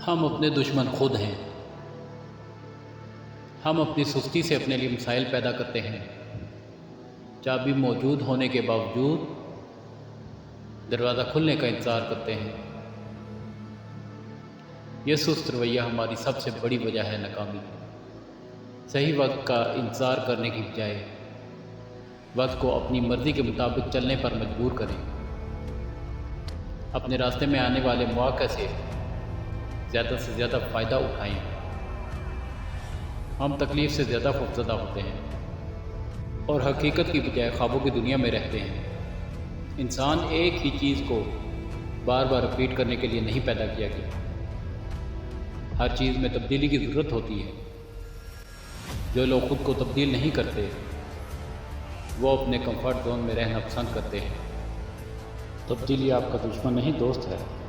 ہم اپنے دشمن خود ہیں۔ ہم اپنی سستی سے اپنے لیے مسائل پیدا کرتے ہیں۔ چابی موجود ہونے کے باوجود دروازہ کھلنے کا انتظار کرتے ہیں۔ یہ سست رویہ ہماری سب سے بڑی وجہ ہے ناکامی۔ صحیح وقت کا انتظار کرنے کی بجائے وقت کو اپنی مرضی کے مطابق چلنے پر مجبور کریں۔ اپنے راستے میں آنے والے مواقع سے زیادہ فائدہ اٹھائیں۔ ہم تکلیف سے زیادہ خوفزدہ ہوتے ہیں اور حقیقت کی بجائے خوابوں کی دنیا میں رہتے ہیں۔ انسان ایک ہی چیز کو بار بار رپیٹ کرنے کے لیے نہیں پیدا کیا گیا۔ ہر چیز میں تبدیلی کی ضرورت ہوتی ہے۔ جو لوگ خود کو تبدیل نہیں کرتے وہ اپنے کمفرٹ زون میں رہنا پسند کرتے ہیں۔ تبدیلی آپ کا دشمن نہیں، دوست ہے۔